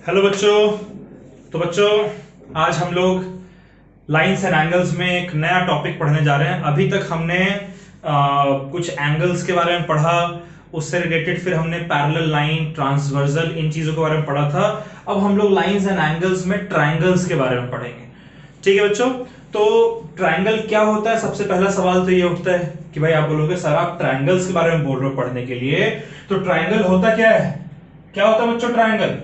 Hello बच्चों। तो बच्चों, आज हम लोग लाइंस एंड एंगल्स में एक नया टॉपिक पढ़ने जा रहे हैं। अभी तक हमने कुछ एंगल्स के बारे में पढ़ा, उससे रिलेटेड फिर हमने पैरेलल लाइन, ट्रांसवर्सल, इन चीजों के बारे में पढ़ा था। अब हम लोग लाइंस एंड एंगल्स में ट्राइंगल्स के बारे में पढ़ेंगे। ठीक है बच्चों। तो ट्राइंगल क्या होता है? सबसे पहला सवाल तो ये उठता है कि भाई आप बोलोगे सर आप ट्राइंगल्स के बारे में बोल रहे हो पढ़ने के लिए, तो ट्राइंगल होता क्या है? क्या होता है बच्चों ट्राइंगल?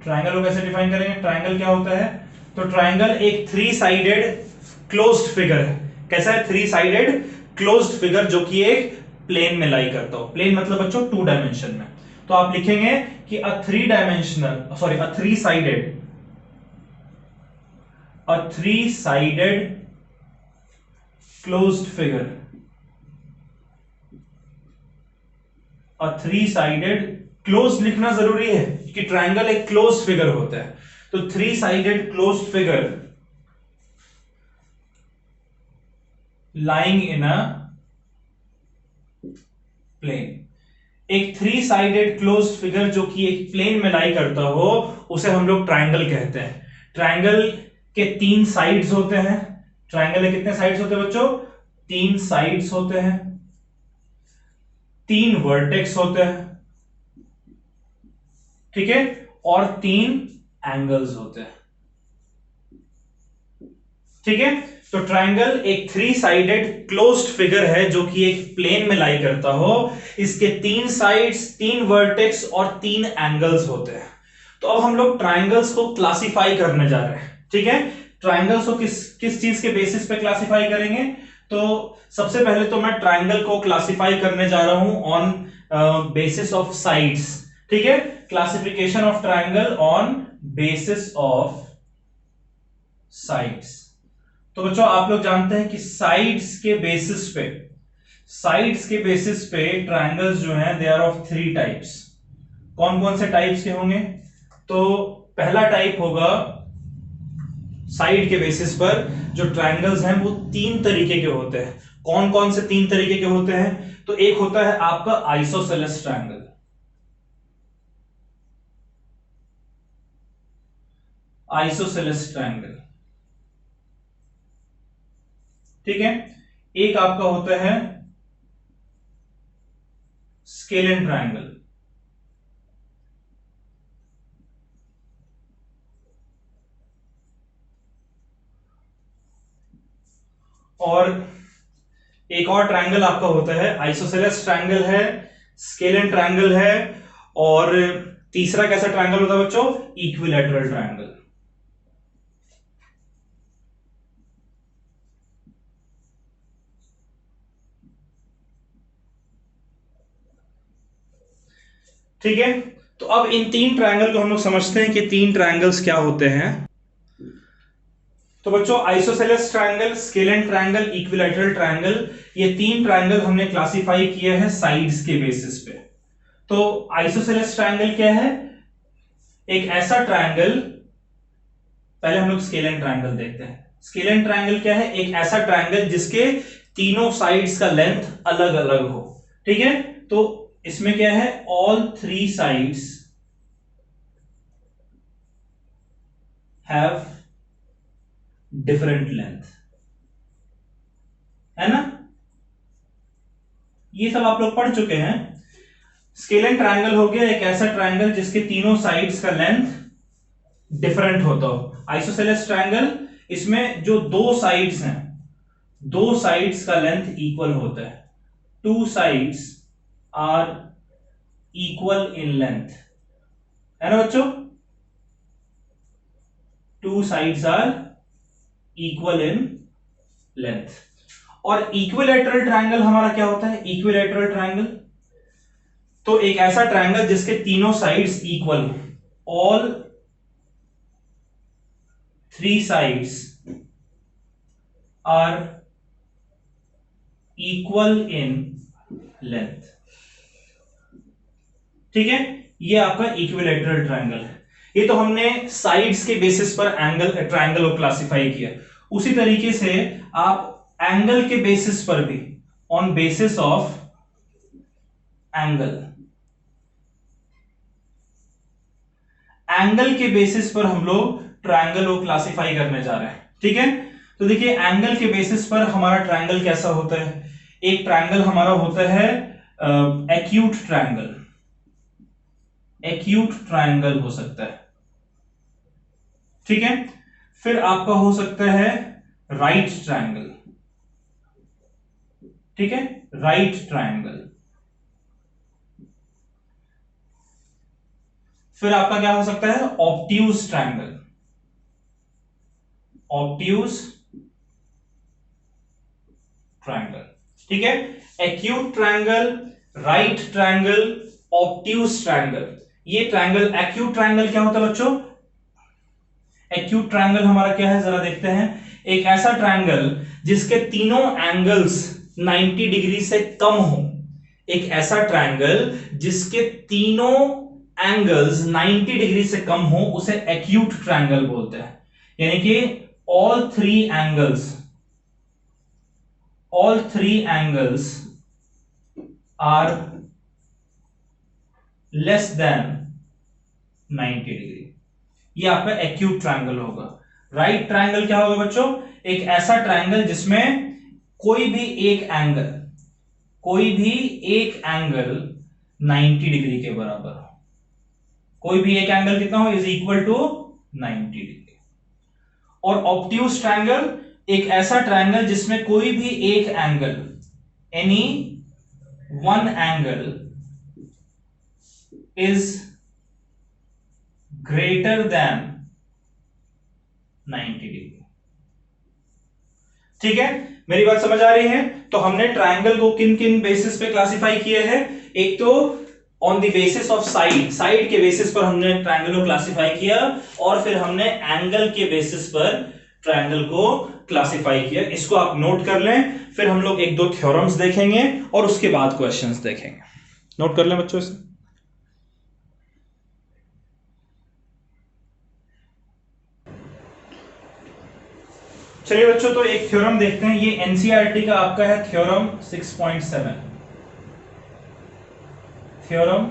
ट्राइंगल को कैसे डिफाइन करेंगे? ट्राइंगल क्या होता है? तो ट्राइंगल एक थ्री साइडेड क्लोज्ड फिगर है। कैसा है? थ्री साइडेड क्लोज्ड फिगर जो कि एक प्लेन में लाई करता हो। प्लेन मतलब बच्चों टू डायमेंशन में। तो आप लिखेंगे कि a three sided closed figure, a three sided close लिखना जरूरी है कि ट्राइंगल एक क्लोज फिगर होता है। तो three sided close figure lying in a plane. एक थ्री साइडेड क्लोज फिगर जो कि एक प्लेन में लाई करता हो उसे हम लोग ट्राइंगल कहते हैं। ट्राइंगल के तीन साइड्स होते हैं। ट्राइंगल के कितने साइड्स होते हैं बच्चों? तीन साइड्स होते हैं, तीन वर्टेक्स होते हैं, ठीक है, और तीन एंगल्स होते हैं। ठीक है। तो ट्राइंगल एक थ्री साइडेड क्लोज्ड फिगर है जो कि एक प्लेन में लाई करता हो। इसके तीन साइड्स, तीन वर्टेक्स और तीन एंगल्स होते हैं। तो अब हम लोग ट्राइंगल्स को क्लासिफाई करने जा रहे हैं। ठीक है। ट्राइंगल्स को किस किस चीज के बेसिस पे क्लासिफाई करेंगे? तो सबसे पहले तो मैं ट्राइंगल को क्लासिफाई करने जा रहा हूं ऑन बेसिस ऑफ साइड्स। ठीक है। Classification of triangle on basis of sides. तो बच्चों आप लोग जानते हैं कि साइड्स के बेसिस पे ट्रायंगल्स जो हैं they are of three types. कौन कौन से टाइप्स के होंगे? तो पहला टाइप होगा साइड के बेसिस पर जो ट्रायंगल्स हैं वो तीन तरीके के होते हैं। कौन कौन से तीन तरीके के होते हैं? तो एक होता है आपका आइसोसेलेस ट्रायंगल। आइसोसेलेस ट्रायंगल, ठीक है। एक आपका होता है स्केलेन ट्रायंगल। और एक और ट्रायंगल आपका होता है, आइसोसेलेस ट्रायंगल है, स्केलेन ट्रायंगल है, और तीसरा कैसा ट्रायंगल होता है बच्चों? Equilateral triangle. ठीक है। तो अब इन तीन ट्रायंगल को हम लोग समझते हैं कि तीन ट्रायंगल्स क्या होते हैं। तो बच्चों isosceles triangle, scalene triangle, equilateral triangle, ये तीन ट्रायंगल हमने क्लासिफाई किए हैं साइड्स के बेसिस पे। तो आइसोसेलेस ट्रायंगल क्या है? एक ऐसा ट्रायंगल, पहले हम लोग स्केलेन ट्रायंगल देखते हैं। स्केलेन ट्रायंगल क्या है? एक ऐसा ट्रायंगल जिसके तीनों साइड्स का लेंथ अलग अलग हो। ठीक है। तो इसमें क्या है? All three sides have different length, है ना? ये सब आप लोग पढ़ चुके हैं। स्केलेन ट्रायंगल हो गया एक ऐसा ट्रायंगल जिसके तीनों साइड्स का लेंथ डिफरेंट होता हो। आइसोसेलेस ट्रायंगल, इसमें जो दो साइड्स हैं, दो साइड्स का लेंथ इक्वल होता है। Two sides are equal in length, है ना बच्चों? Two sides are equal in length. और इक्विलैटरल ट्रायंगल हमारा क्या होता है? इक्विलैटरल ट्रायंगल तो एक ऐसा ट्रायंगल जिसके तीनों sides equal, all three sides are equal in length. ठीक है। ये आपका इक्विलैटरल ट्रायंगल है। ये तो हमने साइड्स के बेसिस पर एंगल ट्रायंगल को क्लासिफाई किया। उसी तरीके से आप एंगल के बेसिस पर भी, on basis of angle, angle के बेसिस पर हम लोग ट्रायंगल को क्लासिफाई करने जा रहे हैं, ठीक है। तो देखिए एंगल के बेसिस पर हमारा ट्रायंगल कैसा होता है। एक ट्रायंगल हमारा होता है एक्यूट ट्रायंगल, एक्यूट ट्रायंगल हो सकता है, ठीक है। फिर आपका हो सकता है राइट ट्रायंगल, ठीक है, राइट ट्रायंगल। फिर आपका क्या हो सकता है ऑब्ट्यूज ट्रायंगल, ऑब्ट्यूज ट्रायंगल, ठीक है। Acute triangle, right triangle, obtuse triangle. ये ट्रायंगल, एक्यूट ट्रायंगल क्या होता है बच्चों, एक्यूट ट्रायंगल हमारा क्या है जरा देखते हैं। एक ऐसा ट्रायंगल जिसके तीनों एंगल्स 90 डिग्री से कम हो, एक ऐसा ट्रायंगल जिसके तीनों एंगल्स 90 डिग्री से कम हो, उसे एक्यूट ट्रायंगल बोलते हैं। यानी कि all three angles are less than 90 degree, ये आपका एक्यूट ट्रायंगल होगा। राइट ट्रायंगल क्या होगा बच्चों, एक ऐसा ट्रायंगल जिसमें कोई भी एक एंगल 90 डिग्री के बराबर हो, कोई भी एक एंगल कितना हो, इज इक्वल टू 90 डिग्री। और ऑब्ट्यूज ट्रायंगल एक ऐसा ट्रायंगल जिसमें कोई भी एक angle, any one angle is greater then 90 degree, ठीक है। मेरी बात समझ आ रही है। तो हमने ट्रायंगल को किन किन बेसिस पे क्लासिफाई किया है। एक तो on the basis of side के बेसिस पर हमने ट्रायंगल को क्लासिफाई किया, और फिर हमने एंगल के बेसिस पर ट्रायंगल को क्लासिफाई किया। इसको आप नोट कर लें, फिर हम लोग एक दो थ्योरम्स देखेंगे और उसके बाद क्वेश्चंस देखेंगे। नोट कर लें बच्चों इसे। चलिए बच्चों, तो एक थ्योरम देखते हैं। ये एनसीईआरटी का आपका है थ्योरम 6.7, थ्योरम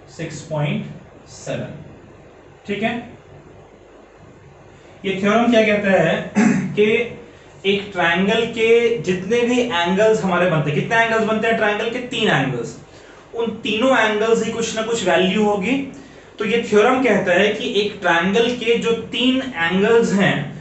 6.7, ठीक है। ये थ्योरम क्या कहता है कि एक ट्रायंगल के जितने भी एंगल्स हमारे बनते हैं, कितने एंगल्स बनते हैं ट्रायंगल के, 3 एंगल्स, उन तीनों एंगल्स की कुछ ना कुछ वैल्यू होगी। तो ये थ्योरम कहता है कि एक ट्रायंगल के जो 3 एंगल्स हैं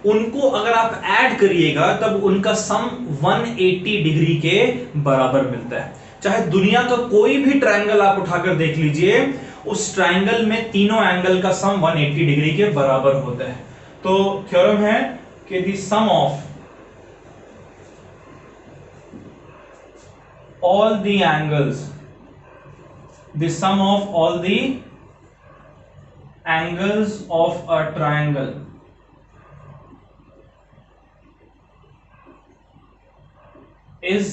उनको अगर आप ऐड करिएगा तब उनका सम 180 डिग्री के बराबर मिलता है। चाहे दुनिया का कोई भी ट्रायंगल आप उठाकर देख लीजिए, उस ट्रायंगल में तीनों एंगल का सम 180 डिग्री के बराबर होता है। तो थ्योरम है कि the sum of all the angles, the sum of all the angles of a triangle is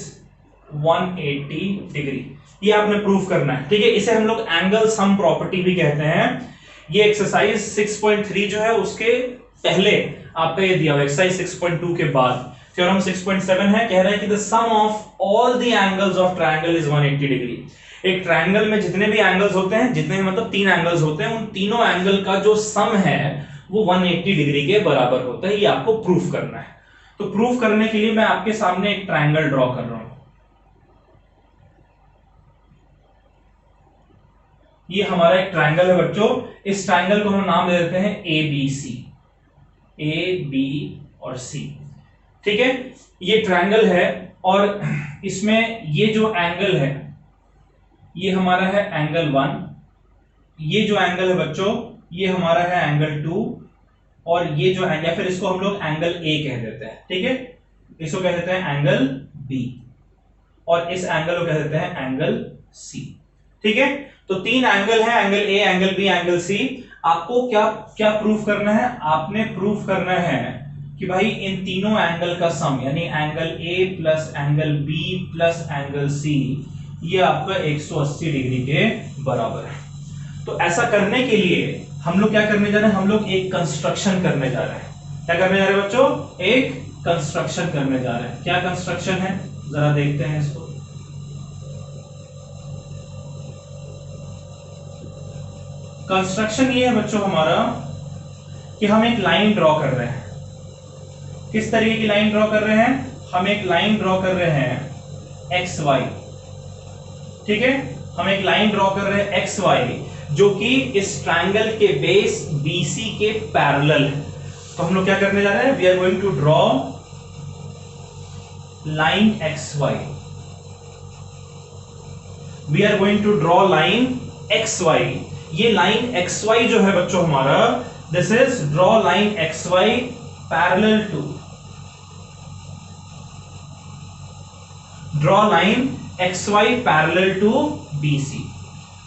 180 degree. ये आपने प्रूफ करना है, ठीक है। इसे हम लोग एंगल सम प्रॉपर्टी भी कहते हैं। ये एक्सरसाइज 6.3 जो है उसके पहले आपका ये दिया हुआ, एक्सरसाइज 6.2 के बाद थ्योरम 6.7 है, कह रहा है कि the sum of all the angles of triangle is 180 degree. एक ट्रायंगल में जितने भी एंगल्स होते हैं, जितने भी मतलब 3 एंगल्स होते हैं, उन तीनों एंगल का जो सम है वो 180 डिग्री के बराबर होता है। ये आपको प्रूफ करना है। तो प्रूफ करने के लिए मैं आपके सामने एक ट्रायंगल ड्रॉ कर रहा हूं। ये हमारा एक ट्रायंगल है बच्चों। इस ट्रायंगल को हम नाम दे देते हैं A B C, A B और सी, ठीक है। ये ट्रायंगल है और इसमें ये जो एंगल है ये हमारा है एंगल 1, ये जो एंगल है बच्चों ये हमारा है एंगल 2, और ये जो एंगल, या फिर इसको हम लोग एंगल ए कह देते हैं, ठीक है। इसको कह देते हैं एंगल बी, और इस एंगल को कह देते हैं एंगल सी, ठीक है। तो 3 एंगल है, angle A, angle B, angle C. आपको क्या क्या प्रूफ करना है, आपने प्रूफ करना है कि भाई इन तीनों एंगल का सम, यानी angle A plus angle B plus angle C, ये आपका 180 डिग्री के बराबर है। तो ऐसा करने के लिए हम लोग क्या करने जा रहे हैं, हम लोग एक कंस्ट्रक्शन करने जा रहे हैं। क्या करने जा रहे हैं बच्चों, एक कंस्ट्रक्शन करने जा रहे हैं। क्या कंस्ट्रक्शन है जरा देखते हैं इसको। कंस्ट्रक्शन ये है बच्चों हमारा कि हम एक लाइन ड्रॉ कर रहे हैं। किस तरीके की लाइन ड्रॉ कर रहे हैं? हम एक लाइन ड्रॉ कर रहे हैं एक्स वाई, ठीक है, हम एक लाइन ड्रॉ कर रहे हैं एक्स वाई जो कि इस ट्रायंगल के बेस BC के पैरेलल है। तो हम लोग क्या करने जा रहे हैं? We are going to draw line X Y, we are going to draw line X Y. ये लाइन एक्स वाई जो है बच्चों हमारा, this is draw line X Y parallel to, draw line X Y parallel to BC।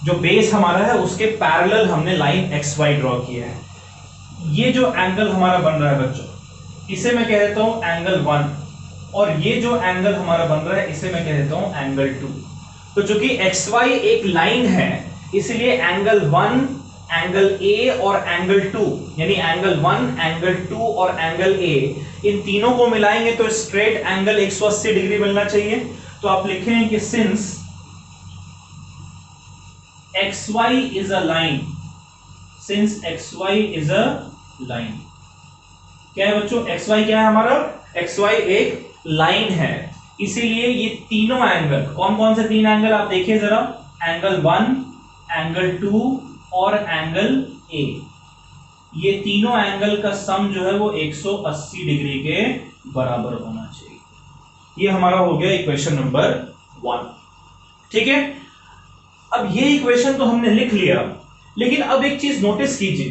जो base हमारा है उसके parallel हमने लाइन एक्स वाई ड्रॉ किया है। ये जो एंगल हमारा बन रहा है बच्चों, इसे मैं कह देता हूं एंगल 1, और ये जो एंगल हमारा बन रहा है इसे मैं कह देता हूं एंगल 2। तो चूंकि एक्स वाई एक लाइन है, इसलिए एंगल 1, एंगल A और एंगल 2, यानी एंगल 1, एंगल 2 और एंगल A, इन तीनों को मिलाएंगे तो स्ट्रेट एंगल 180 डिग्री मिलना चाहिए। तो आप लिखेंगे कि since XY is a line, since XY is a line, क्या है बच्चों? XY क्या है हमारा? XY एक लाइन है, इसीलिए ये तीनों एंगल, कौन कौन से तीन एंगल आप देखिए जरा, एंगल 1, एंगल 2 और एंगल A, ये तीनों एंगल का सम जो है वो 180 डिग्री के बराबर होना चाहिए। ये हमारा हो गया इक्वेशन नंबर 1, ठीक है। अब ये इक्वेशन तो हमने लिख लिया, लेकिन अब एक चीज नोटिस कीजिए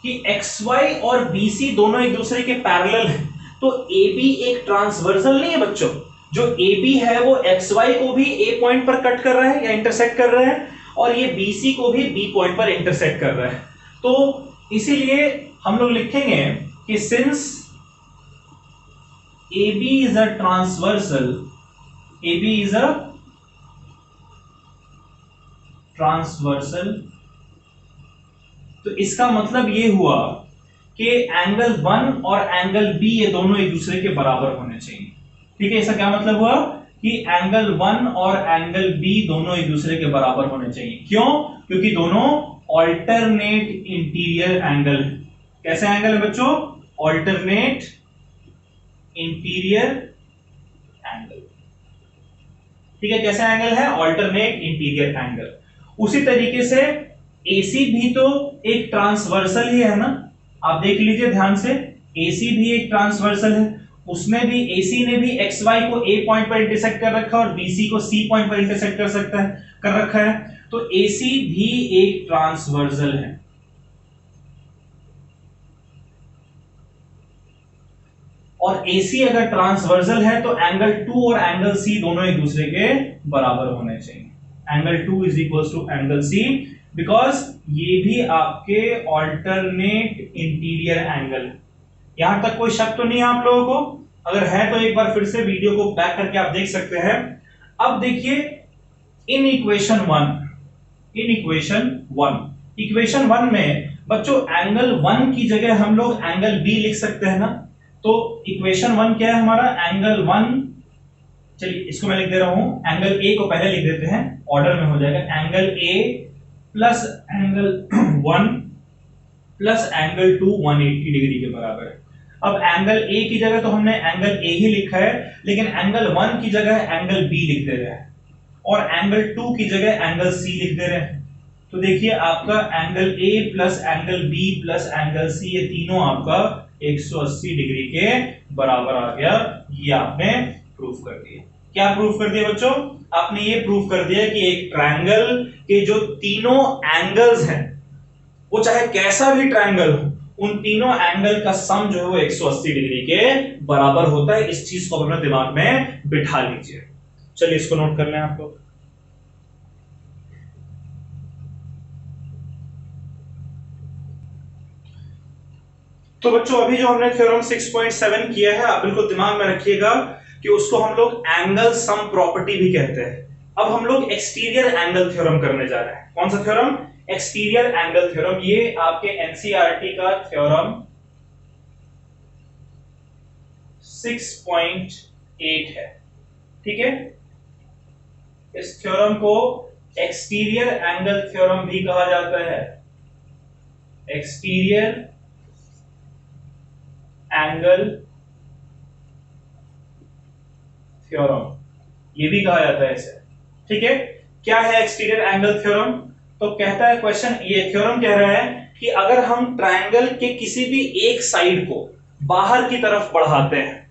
कि XY और BC दोनों एक दूसरे के पैरेलल हैं, तो AB एक ट्रांसवर्सल नहीं है बच्चों। जो AB है वो XY को भी A पॉइंट पर कट कर रहा है या इंटरसेक्ट कर रहा है, और ये BC को भी B पॉइंट पर इंटरसेक्ट कर रहा है। तो इसीलिए हम लोग लिखेंगे कि since AB is a transversal, AB is a transversal, तो इसका मतलब ये हुआ कि एंगल 1 और एंगल B ये दोनों एक दूसरे के बराबर होने चाहिए, ठीक है। इसका क्या मतलब हुआ कि एंगल 1 और एंगल B दोनों एक दूसरे के बराबर होने चाहिए। क्यों? क्योंकि दोनों ऑल्टरनेट इंटीरियर एंगल। कैसे एंगल है बच्चों? ऑल्टरनेट इंटीरियर एंगल, ठीक है। कैसे एंगल है? Alternate interior angle. उसी तरीके से AC भी तो एक ट्रांसवर्सल ही है ना, आप देख लीजिए ध्यान से, AC भी एक ट्रांसवर्सल है, उसमें भी AC ने भी XY को A पॉइंट पर इंटरसेक्ट कर रखा है और BC को C पॉइंट पर इंटरसेक्ट कर रखा है, तो AC भी एक ट्रांसवर्सल है। और AC अगर ट्रांसवर्सल है तो एंगल 2 और एंगल C दोनों एक दूसरे के बराबर होने चाहिए। Angle 2 is equal to angle C, because ये भी आपके ऑल्टरनेट इंटीरियर एंगल है। यहां तक कोई शक तो नहीं है आप लोगों को? अगर है तो एक बार फिर से वीडियो को बैक करके आप देख सकते हैं। अब देखिए इन इक्वेशन 1 में बच्चों एंगल 1 की जगह हम लोग एंगल B लिख सकते हैं ना। तो इक्वेशन 1 क्या है हमारा? एंगल 1, चलिए इसको मैं लिख दे रहा हूं, एंगल A को पहले लिख देते हैं, ऑर्डर में हो जाएगा। Angle A plus angle 1 plus angle 2 180 degree के बराबर है। अब एंगल A की जगह तो हमने एंगल A ही लिखा है, लेकिन एंगल 1 की जगह एंगल B लिख दे रहे हैं और एंगल 2 की जगह एंगल C लिख दे रहे हैं। तो देखिए आपका angle A plus angle B plus angle C ये तीनों आपका 180 डिग्री के बराबर आ गया। ये आपने प्रूफ कर दिया। क्या प्रूफ कर दिया बच्चों? आपने ये प्रूफ कर दिया कि एक ट्रायंगल के जो तीनों एंगल्स हैं, वो चाहे कैसा भी ट्रायंगल हो, उन तीनों एंगल का सम जो है वो 180 डिग्री के बराबर होता है। इस चीज को अपने दिमाग में बिठा लीजिए। चलिए इसको नोट कर लें आप लोग। तो बच्चों अभी जो हमने थ्योरम 6.7 किया है, आप बिल्कुल दिमाग में रखिएगा कि उसको हम लोग एंगल सम प्रॉपर्टी भी कहते हैं। अब हम लोग एक्सटीरियर एंगल थ्योरम करने जा रहे हैं। कौन सा थ्योरम? Exterior angle theorem. ये आपके एनसीईआरटी का थ्योरम 6.8 है, ठीक है। इस थ्योरम को एक्सटीरियर एंगल थ्योरम भी कहा जाता है। एक्सटीरियर एंगल थ्योरम, ये भी कहा जाता है इसे। ठीक है, क्या है एक्सटीरियर एंगल थ्योरम? तो कहता है क्वेश्चन, ये थ्योरम कह रहा है कि अगर हम ट्रायंगल के किसी भी एक साइड को बाहर की तरफ बढ़ाते हैं,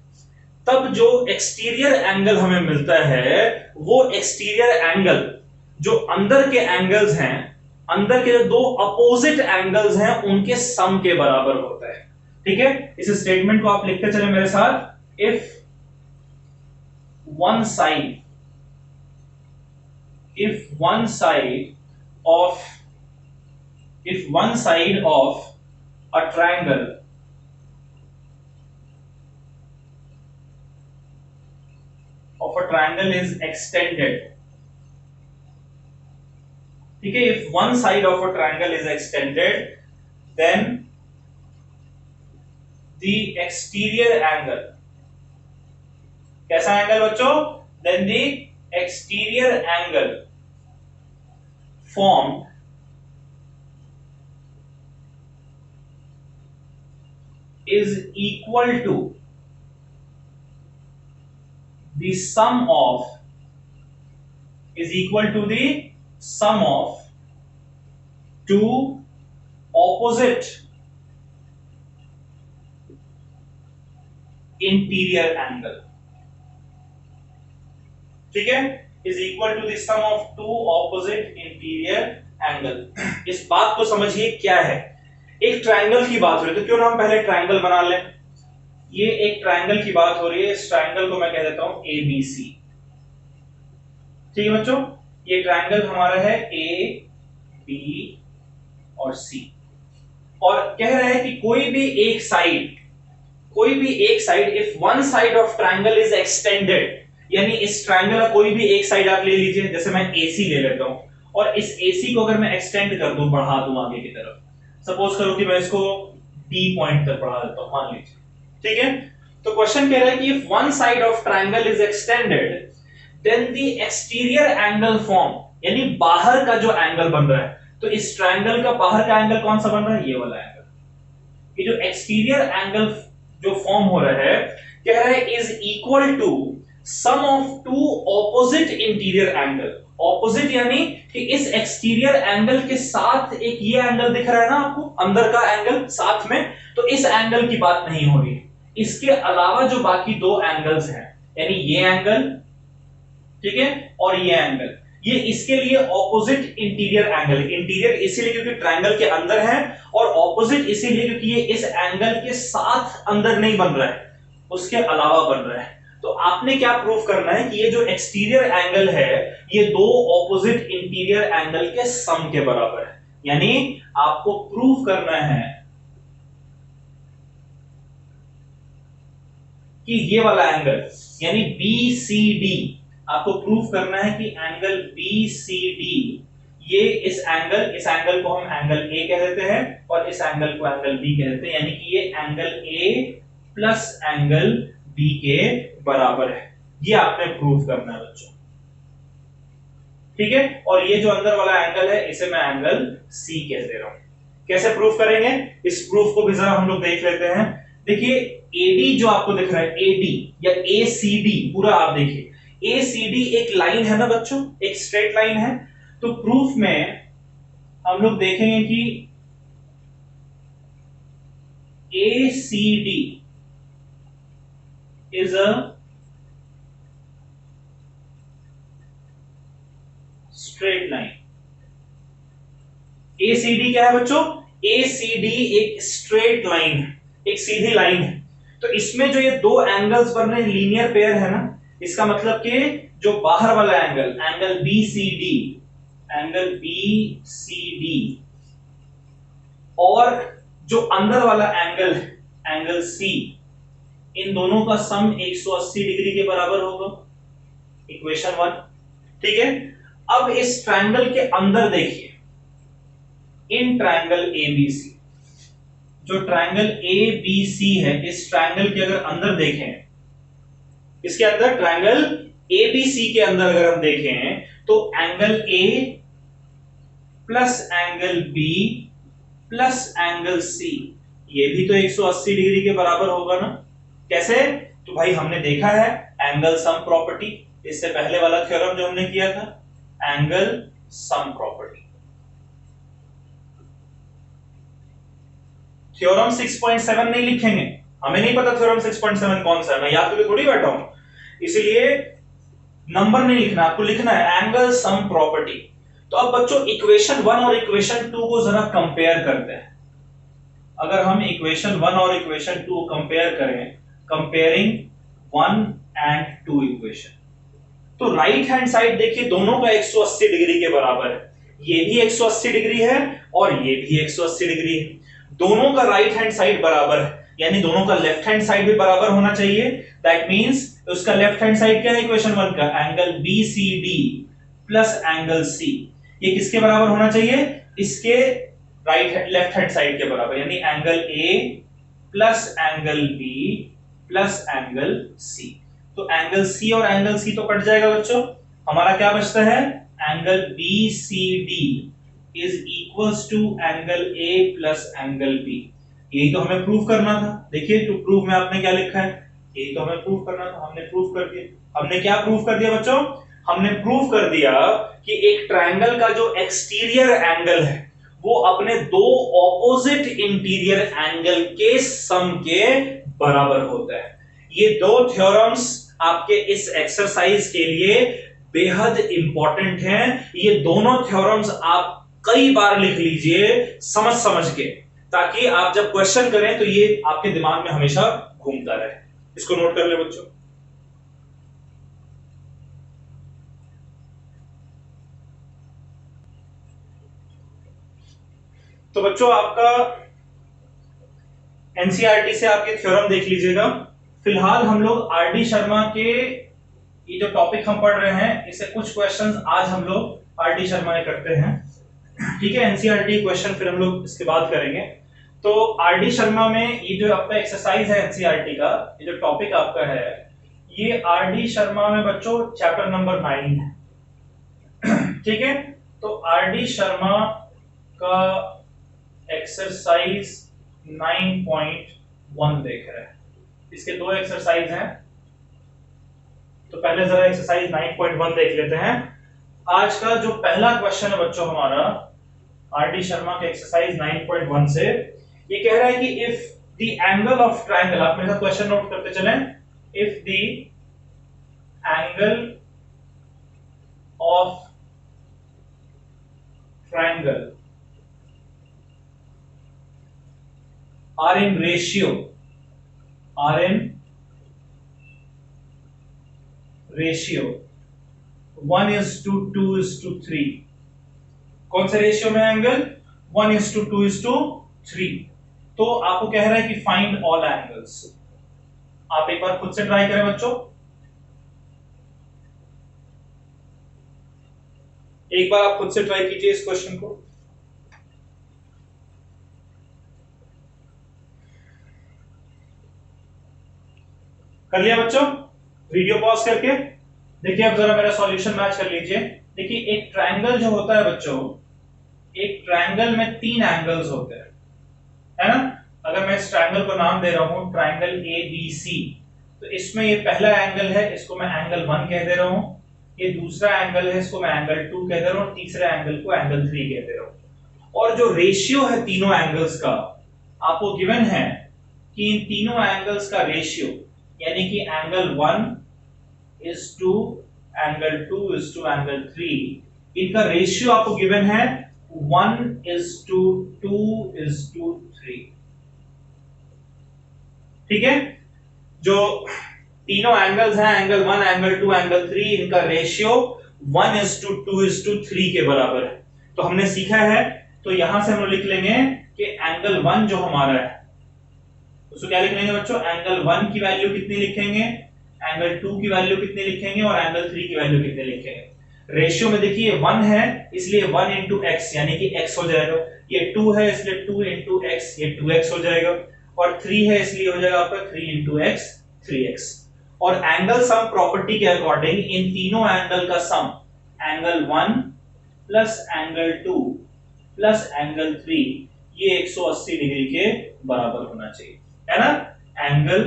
तब जो एक्सटीरियर एंगल हमें मिलता है, वो एक्सटीरियर एंगल जो अंदर के एंगल्स हैं, अंदर के जो दो अपोजिट एंगल्स हैं, उनके सम के बराबर होता है। ठीक है, इस स्टेटमेंट को आप लिखते चले मेरे साथ। If one side if one side of a triangle is extended, okay, if one side of a triangle is extended, then the exterior angle, कैसा एंगल बच्चों? Then the exterior angle formed is equal to the sum of two opposite interior angle। ठीक है, is equal to the sum of two opposite interior angle. इस बात को समझिए क्या है, एक ट्रायंगल की बात हो रही है, तो क्यों ना हम पहले ट्रायंगल बना लें। ये एक ट्रायंगल की बात हो रही है, इस ट्रायंगल को मैं कह देता हूं ABC। ठीक है बच्चों, ये ट्रायंगल हमारा है A, B और C, और कह रहा है कि कोई भी एक side if one side of triangle is extended, यानी इस ट्रायंगल का कोई भी एक साइड आप ले लीजिए, जैसे मैं AC ले लेता हूं, और इस AC को अगर मैं एक्सटेंड कर दूं, बढ़ा दूं आगे की तरफ, सपोज करो कि मैं इसको D पॉइंट तक बढ़ा देता हूं, मान लीजिए। ठीक है, तो क्वेश्चन कह रहा है कि if one side of triangle is extended, then the exterior angle form, यानी बाहर का जो एंगल बन रहा है, तो इस ट्रायंगल का बाहर का एंगल कौन सा बन रहा है? ये वाला एंगल। ये जो एक्सटीरियर एंगल जो फॉर्म हो रहा है, कह रहा है is equal to sum of two opposite interior angle. Opposite यानी कि इस एक्सटीरियर एंगल के साथ एक ये एंगल दिख रहा है ना आपको, अंदर का एंगल साथ में, तो इस एंगल की बात नहीं हो रही है। इसके अलावा जो बाकी दो एंगल्स हैं, यानी ये एंगल, ठीक है, और ये एंगल, ये इसके लिए ऑपोजिट इंटीरियर एंगल। इंटीरियर इसीलिए क्योंकि ट्रायंगल के अंदर है, और ऑपोजिट इसीलिए क्योंकि ये इस एंगल के साथ अंदर नहीं बन रहा है, उसके अलावा बन रहा है। तो आपने क्या प्रूफ करना है कि ये जो एक्सटीरियर एंगल है, ये दो ऑपोजिट इंटीरियर एंगल के सम के बराबर है। यानी आपको प्रूफ करना है कि ये वाला एंगल, यानी BCD, आपको प्रूफ करना है कि एंगल BCD, ये इस एंगल को हम एंगल A कह देते हैं, और इस एंगल को एंगल B कह देते हैं, यानी कि ये angle A plus angle B के बराबर है। ये आपने प्रूफ करना है बच्चों। ठीक है, और ये जो अंदर वाला एंगल है, इसे मैं एंगल C कह दे रहा हूं। कैसे प्रूफ करेंगे, इस प्रूफ को भी जरा हम लोग देख लेते हैं। देखिए AD जो आपको दिख रहा है, AD या ACD, पूरा आप देखिए, ACD एक लाइन है ना बच्चों, एक स्ट्रेट लाइन है। तो प्रूफ में हम लोग देखेंगे कि ACD is a straight line। ACD क्या है बच्चों? ACD एक स्ट्रेट लाइन है, एक सीधी लाइन है। तो इसमें जो ये दो एंगल्स बन रहे हैं, लीनियर पेयर है ना, इसका मतलब कि जो बाहर वाला एंगल, एंगल BCD और जो अंदर वाला एंगल, एंगल C, इन दोनों का सम 180 डिग्री के बराबर होगा। इक्वेशन 1। ठीक है, अब इस ट्रायंगल के अंदर देखिए, इन ट्रायंगल ABC, जो ट्रायंगल ABC है, इस ट्रायंगल के अगर अंदर देखें, इसके अंदर ट्रायंगल ABC के अंदर अगर हम देखें, तो angle A plus angle B plus angle C, ये भी तो 180 डिग्री के बराबर होगा ना। कैसे? तो भाई हमने देखा है एंगल सम प्रॉपर्टी, इससे पहले वाला थ्योरम जो हमने किया था, एंगल सम प्रॉपर्टी। थ्योरम 6.7 नहीं लिखेंगे, हमें नहीं पता थ्योरम 6.7 कौन सा है, मैं याद करके थोड़ी बैठा हूं, इसलिए नंबर नहीं लिखना, आपको लिखना है एंगल सम प्रॉपर्टी। तो अब बच्चों इक्वेशन 1 और इक्वेशन 2 को जरा कंपेयर करते हैं। अगर हम इक्वेशन 1 और इक्वेशन 2 को कंपेयर करें, कंपेयरिंग 1 एंड 2 इक्वेशन, तो राइट हैंड साइड देखिए दोनों का 180 डिग्री के बराबर है, ये भी 180 डिग्री है और ये भी 180 डिग्री है, दोनों का राइट हैंड साइड बराबर है, यानी दोनों का लेफ्ट हैंड साइड भी बराबर होना चाहिए। दैट मींस उसका लेफ्ट हैंड साइड क्या है इक्वेशन 1 का, angle BCD plus angle C, ये किसके बराबर होना चाहिए, इसके राइट लेफ्ट हैंड साइड के बराबर, यानी angle A plus angle B plus angle C। तो एंगल C और एंगल C तो कट जाएगा बच्चों, हमारा क्या बचता है, angle BCD is equals to angle A plus angle B। यही तो हमें प्रूव करना था। देखिए टू प्रूव में आपने क्या लिखा है, यही तो हमें प्रूव करना था, हमने प्रूव कर दिया। हमने क्या प्रूव कर दिया बच्चों, हमने प्रूव कर दिया कि एक ट्रायंगल का जो एक्सटीरियर एंगल है वो अपने दो ऑपोजिट इंटीरियर एंगल के सम के बराबर होता है। ये दो थ्योरम्स आपके इस एक्सरसाइज के लिए बेहद इंपॉर्टेंट हैं। ये दोनों थ्योरम्स आप कई बार लिख लीजिए समझ समझ के, ताकि आप जब क्वेश्चन करें तो ये आपके दिमाग में हमेशा घूमता रहे। इसको नोट कर ले बच्चों। तो बच्चों आपका एनसीईआरटी से आपके थ्योरम देख लीजिएगा। फिलहाल हम लोग आरडी शर्मा के ये जो टॉपिक हम पढ़ रहे हैं इससे कुछ क्वेश्चंस आज हम लोग आरडी शर्मा ने करते हैं, ठीक है। एनसीईआरटी क्वेश्चन फिर हम लोग इसके बाद करेंगे। तो आरडी शर्मा में ये जो आपका एक्सरसाइज है एनसीईआरटी का, ये जो टॉपिक आपका है, ये आरडी शर्मा में बच्चों चैप्टर नंबर 9 है, ठीक है। तो आरडी शर्मा का एक्सरसाइज 9.1 देख रहे हैं। इसके दो एक्सरसाइज हैं, तो पहले जरा एक्सरसाइज 9.1 देख लेते हैं। आज का जो पहला क्वेश्चन है बच्चों हमारा आरडी शर्मा के एक्सरसाइज 9.1 से, ये कह रहा है कि if the angle of triangle, आप मेरे साथ क्वेश्चन नोट करते चलें, if the angle of triangle are in ratio 1:2:3। कौन से रेशियो में एंगल, 1:2:3। तो आपको कह रहा है कि फाइंड ऑल एंगल्स। आप एक बार खुद से ट्राई करें बच्चों, एक बार आप खुद से ट्राई कीजिए इस क्वेश्चन को। कर लिया बच्चों? वीडियो पॉज करके देखिए, अब जरा मेरा सॉल्यूशन मैच कर लीजिए। देखिए एक ट्रायंगल जो होता है बच्चों, एक ट्रायंगल में 3 एंगल्स होते हैं, है ना। अगर मैं इस ट्रायंगल को नाम दे रहा हूं ट्रायंगल ABC, तो इसमें ये पहला एंगल है, इसको मैं एंगल 1 कह दे रहा हूं, ये दूसरा एंगल है, इसको मैं एंगल 2 कह दे रहा हूं, तीसरे एंगल को एंगल 3 कह दे रहा हूं। और जो रेशियो है तीनों एंगल्स का आपको गिवन है कि इन तीनों एंगल्स का रेशियो, यानी कि angle 1 is to angle 2 is to angle 3, इनका रेशियो आपको गिवन है 1:2:3, ठीक है। जो तीनों एंगल्स हैं एंगल 1, एंगल 2, एंगल 3, इनका रेशियो 1:2:3 के बराबर है। तो हमने सीखा है, तो यहां से हम लिख लेंगे कि एंगल 1 जो हमारा है उसको क्या लिख लेंगे बच्चों, एंगल 1 की वैल्यू कितनी लिखेंगे, एंगल 2 की वैल्यू कितनी लिखेंगे और एंगल 3 की वैल्यू कितनी लिखेंगे। रेशियो में देखिए 1 है इसलिए 1 into x यानी कि x हो जाएगा, ये 2 है इसलिए 2 into x, ये 2x हो जाएगा, और 3 है इसलिए हो जाएगा आपका 3 into x 3x। और एंगल सम प्रॉपर्टी के अकॉर्डिंग इन तीनों एंगल का सम, angle 1 plus angle 2 plus angle 3, ये 180 डिग्री के बराबर होना चाहिए, है ना। एंगल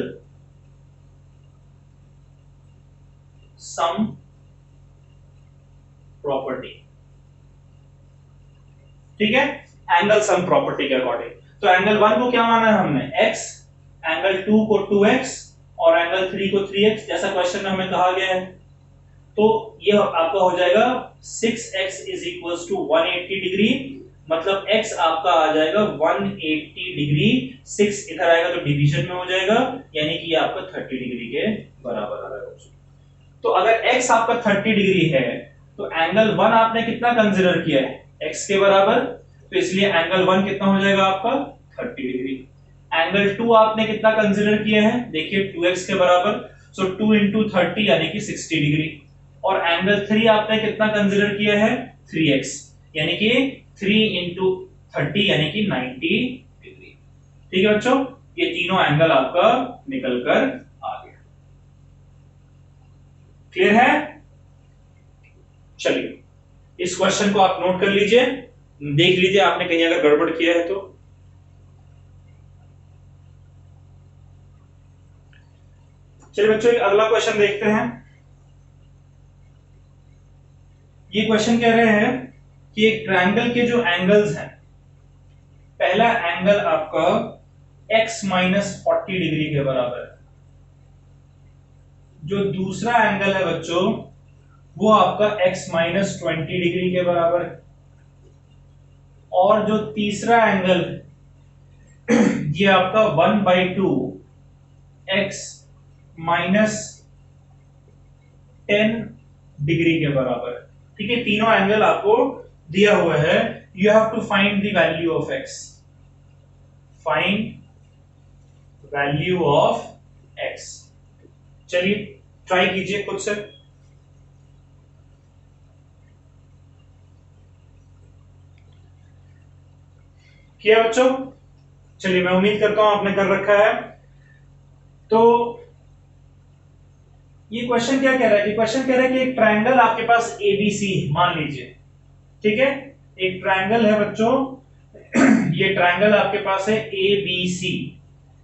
सम प्रॉपर्टी, ठीक है, एंगल सम प्रॉपर्टी के अकॉर्डिंग। तो एंगल 1 को क्या माना है हमने, x, एंगल 2 को 2x और एंगल 3 को 3x, जैसा क्वेश्चन में हमें कहा गया है। तो ये आपका हो जाएगा 6x is equals to 180 degree, मतलब x आपका आ जाएगा 180 डिग्री, 6 इधर आएगा तो डिवीजन में हो जाएगा, यानी कि ये आपका 30 डिग्री के बराबर आ रहा है। तो अगर x आपका 30 डिग्री है तो एंगल 1 आपने कितना कंसीडर किया है, x के बराबर, तो इसलिए एंगल 1 कितना हो जाएगा आपका 30 डिग्री। एंगल 2 आपने कितना कंसीडर किया है, देखिए 2x के बराबर, सो 2 into 30 यानी कि 60 डिग्री। और एंगल 3 आपने कितना कंसीडर किया है, 3x, यानी कि 3 into 30 यानी कि 90 डिग्री। ठीक है बच्चों, ये तीनों एंगल आपका निकल कर आ गया। क्लियर है? चलिए इस क्वेश्चन को आप नोट कर लीजिए, देख लीजिए आपने कहीं अगर गड़बड़ किया है तो। चलिए बच्चों अगला क्वेश्चन देखते हैं। ये क्वेश्चन कह रहे हैं कि एक ट्रायंगल के जो एंगल्स हैं, पहला एंगल आपका x माइनस 40 डिग्री के बराबर है, जो दूसरा एंगल है बच्चों वो आपका x माइनस 20 डिग्री के बराबर है, और जो तीसरा एंगल ये आपका 1/2 x माइनस 10 डिग्री के बराबर है। ठीक है, तीनों एंगल आपको दिया हुआ है, you have to find the value of x, find value of x। चलिए ट्राई कीजिए खुद से। किया बच्चों? चलिए मैं उम्मीद करता हूं आपने कर रखा है। तो ये क्वेश्चन क्या कह रहा है कि क्वेश्चन कह रहा है कि एक ट्रायंगल आपके पास ABC मान लीजिए, ठीक है, एक ट्रायंगल है बच्चों ये ट्रायंगल आपके पास है ABC,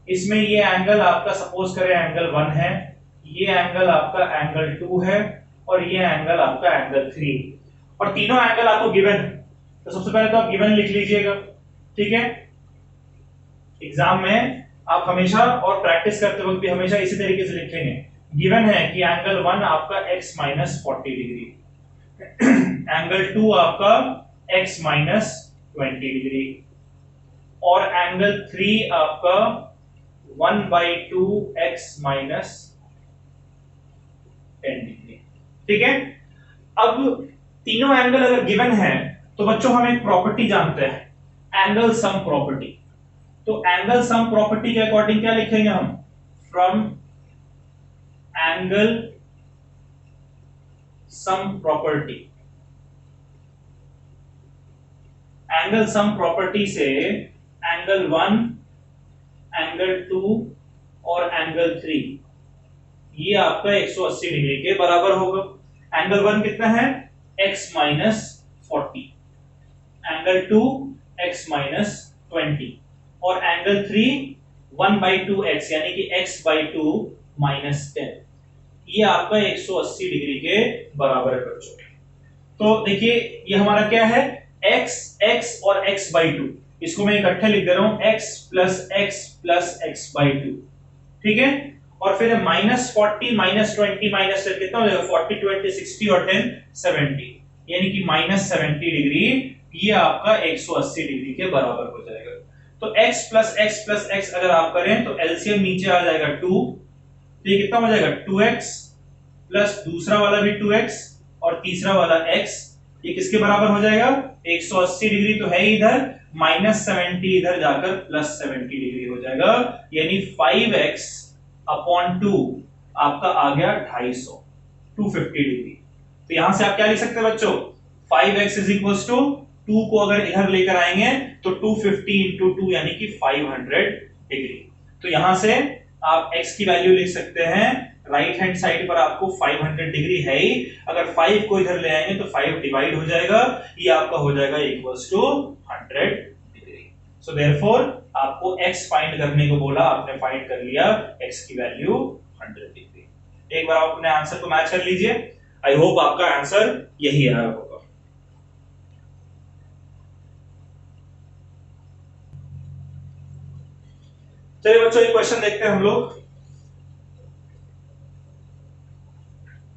इसमें ये एंगल आपका सपोज करें एंगल 1 है, ये एंगल आपका एंगल 2 है, और ये एंगल आपका एंगल 3, और तीनों एंगल आपको गिवन है। तो सबसे पहले तो आप गिवन लिख लीजिएगा, ठीक है। एग्जाम में आप हमेशा और प्रैक्टिस करते वक्त भी हमेशा इसी तरीके से लिखेंगे। गिवन है कि एंगल 1 आपका x माइनस 40 डिग्री, एंगल 2 आपका x माइनस 20 डिग्री, और एंगल 3 आपका 1/2 x माइनस 10 डिग्री। ठीक है, अब तीनों एंगल अगर गिवन है तो बच्चों हम एक प्रॉपर्टी जानते हैं, एंगल सम प्रॉपर्टी। तो एंगल सम प्रॉपर्टी के अकॉर्डिंग क्या लिखेंगे हम, from angle sum property, angle sum property से एंगल 1, एंगल 2 और एंगल 3 ये आपका 180 डिग्री के बराबर होगा। एंगल 1 कितना है, x minus 40, angle 2 x minus 20, और एंगल 3 1/2 x यानी कि x/2 माइनस 10, ये आपका 180 डिग्री के बराबर है बच्चों। तो देखिए ये हमारा क्या है, x और x/2, इसको मैं इकट्ठे लिख दे रहा हूं, x प्लस x/2, ठीक है। और फिर -40 -20 -10 कितना हो जाएगा, 40 20 60 और 10 70, यानी कि -70 डिग्री, ये आपका 180 डिग्री के बराबर हो जाएगा। तो x प्लस x अगर आप करें तो एलसीएम नीचे आ जाएगा 2, तो ये कितना हो जाएगा 2x प्लस दूसरा वाला भी 2x और तीसरा वाला x, ये किसके बराबर हो जाएगा, 180 डिग्री तो है इधर, -70 इधर जाकर +70 डिग्री हो जाएगा, यानी 5x अपॉन 2 आपका आ गया 250, 250 डिग्री। तो यहां से आप क्या लिख सकते हैं बच्चों, 5x इज इक्वल्स टू 2 को अगर इधर लेकर आएंगे तो 250 इंटू 2 यानी कि 500 डिग्री। तो यहां से आप x की वैल्यू लिख सकते हैं, राइट हैंड साइड पर आपको 500 डिग्री है ही, अगर 5 को इधर ले आएंगे तो 5 डिवाइड हो जाएगा, ये आपका हो जाएगा equals to 100 degree. So therefore आपको x फाइंड करने को बोला, आपने फाइंड कर लिया x की वैल्यू 100 डिग्री। एक बार आप अपने आंसर को मैच कर लीजिए। आई होप आपका आंसर यही आया होगा। चलिए बच्चों एक क्वेश्चन देखते हैं हम लोग।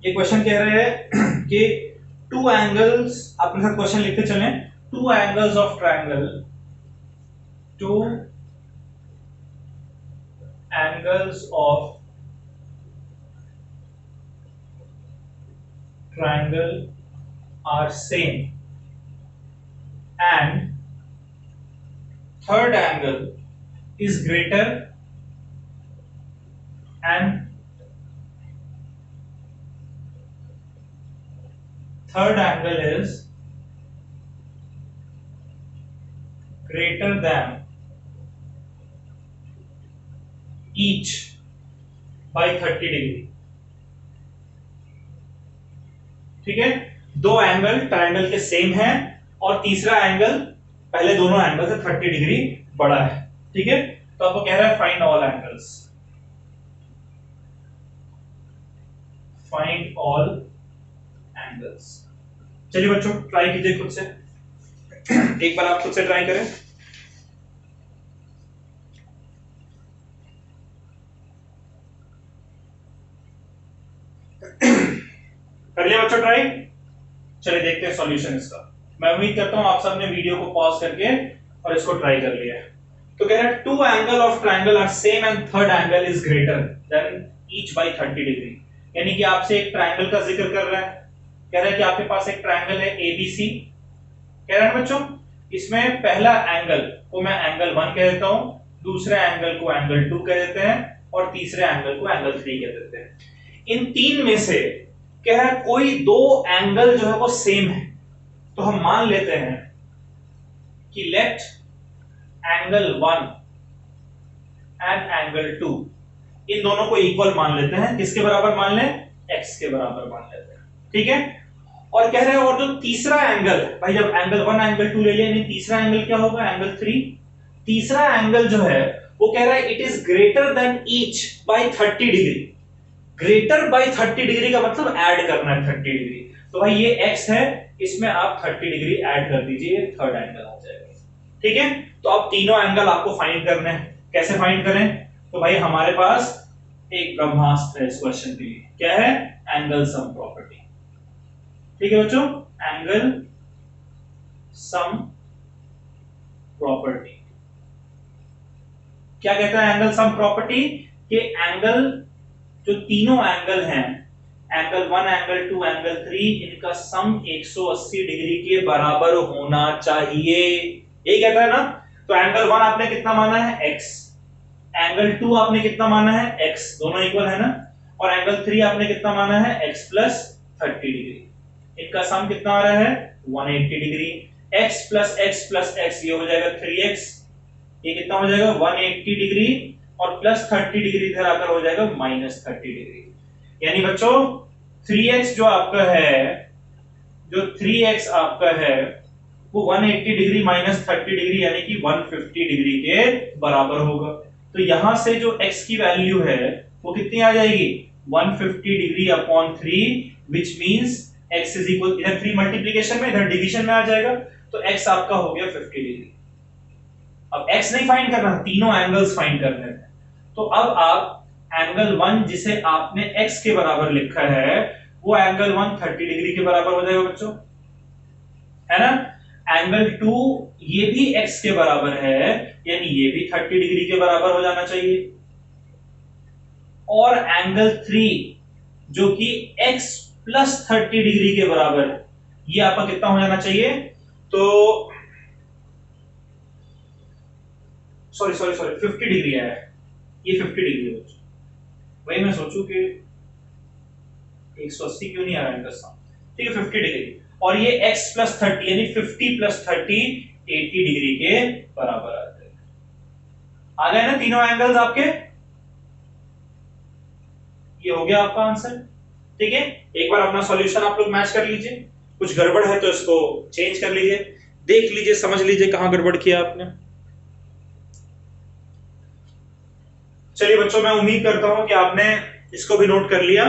ये क्वेश्चन कह रहे हैं कि टू एंगल्स, अपने साथ क्वेश्चन लिखते चलें, two angles of triangle, two angles of triangle are same and third angle is greater and third angle is greater than each by 30 degree. ठीक है, दो एंगल ट्रायंगल के सेम है और तीसरा एंगल पहले दोनों एंगल से 30 डिग्री बड़ा है। ठीक है, तो आपको कह रहा है find all angles, find all angles. चलिए बच्चों ट्राई कीजिए खुद से, एक बार आप खुद से ट्राई करें। कर लिया बच्चों ट्राई? चलिए देखते हैं सॉल्यूशन इसका। मैं उम्मीद करता हूं आप सबने वीडियो को पॉज करके और इसको ट्राई कर लिया है। तो कह रहा है two angle of triangle are same and third angle is greater than each by 30 degree. यानी कि आपसे एक ट्रायंगल का जिक्र कर रहा है, कह रहा है कि आपके पास एक ट्रायंगल है एबीसी, कह रहा है बच्चों इसमें पहला एंगल को मैं एंगल 1 कह देता हूं, दूसरे एंगल को एंगल 2 कह देते हैं और तीसरे एंगल को एंगल 3 कह देते हैं। इन तीन में से कह रहा है कोई दो एंगल जो है वो सेम है, तो हम मान लेते हैं कि लेट एंगल 1 एंड एंगल 2 इन दोनों को इक्वल मान लेते हैं। किसके बराबर मान लें? x के बराबर मान लेते हैं। ठीक है, और कह रहे हैं और जो तीसरा एंगल, भाई जब एंगल 1 एंगल 2 ले लिया, यानी तीसरा एंगल क्या होगा? एंगल 3। तीसरा एंगल जो है वो कह रहा है it is greater than each by 30 degree. Greater by 30 degree का मतलब ऐड करना है 30 डिग्री। तो भाई ये x है, इसमें आप 30 डिग्री ऐड कर दीजिए, थर्ड एंगल आ जाएगा। ठीक है, तो अब तीनों एंगल आपको फाइंड करने हैं। कैसे फाइंड करें? तो भाई हमारे पास एक ब्रह्मास्त्र है इस क्वेश्चन के लिए, क्या है? Angle sum property. ठीक है बच्चों, एंगल सम प्रॉपर्टी क्या कहता है? एंगल सम प्रॉपर्टी कि एंगल जो तीनों एंगल हैं, एंगल 1 एंगल 2 एंगल 3, इनका सम 180 डिग्री के बराबर होना चाहिए। यही कहता है ना। तो एंगल 1 आपने कितना माना है? x, एंगल 2 आपने कितना माना है? x, दोनों इक्वल है ना। और एंगल 3 आपने कितना माना है? x plus 30 degree. इनका सम कितना आ रहा है? 180 डिग्री। x प्लस x ये हो जाएगा 3x, ये कितना हो जाएगा? 180 डिग्री, और प्लस 30 डिग्री इधर आकर हो जाएगा माइनस 30 डिग्री। यानी बच्चों 3x जो आपका है, जो 3x आपका है वो 180 डिग्री माइनस 30 डिग्री यानी कि 150 डिग्री के बराबर होगा। तो यहां से जो x की वैल्यू है वो कितनी आ जाएगी? 150 degree upon 3, which means x is equal, इधर 3 मल्टीप्लिकेशन में इधर डिवीजन में आ जाएगा, तो x आपका हो गया 50 डिग्री। अब x नहीं फाइंड करना, तीनों एंगल्स फाइंड करने हैं। तो अब आप एंगल 1 जिसे आपने x के बराबर लिखा है वो एंगल 1 30 डिग्री के बराबर हो जाएगा बच्चों, है ना। एंगल 2 ये भी x के बराबर है, यानी ये भी 30 डिग्री के बराबर हो जाना चाहिए। और एंगल 3 जो कि x प्लस 30 डिग्री के बराबर है, ये आपका कितना हो जाना चाहिए? तो सॉरी 50 डिग्री है, ये 50 डिग्री है बच्चों। वही मैं सोचूं कि 180 क्यों नहीं आ रहा है सम। ठीक है, 50 डिग्री, और ये x प्लस 30 यानी 50 प्लस 30 80 डिग्री के बराबर आते हैं। आ गए ना तीनों एंगल्स आपके? ये हो गया आपका आंसर। ठीक है, एक बार अपना सॉल्यूशन आप लोग मैच कर लीजिए। कुछ गड़बड़ है तो इसको चेंज कर लीजिए, देख लीजिए, समझ लीजिए कहां गड़बड़ किया आपने। चलिए बच्चों, मैं उम्मीद करता हूं कि आपने इसको भी नोट कर लिया।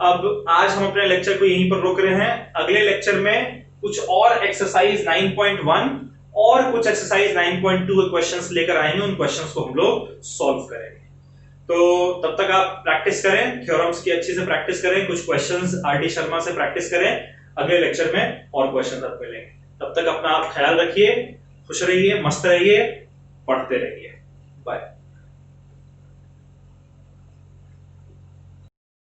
अब आज हम अपने लेक्चर को यहीं पर रोक रहे हैं। अगले लेक्चर में कुछ और एक्सरसाइज 9.1 और कुछ एक्सरसाइज 9.2 के क्वेश्चंस लेकर आएंगे। उन क्वेश्चंस को हम लोग सॉल्व करेंगे। तो तब तक आप प्रैक्टिस करें, थ्योरम्स की अच्छी से प्रैक्टिस करें, कुछ क्वेश्चंस आर डी शर्मा से प्रैक्टिस करें। अगले लेक्चर में और क्वेश्चंस आपको मिलेंगे। तब तक अपना आप ख्याल रखिए, खुश रहिए, मस्त रहिए, पढ़ते रहिए। बाय।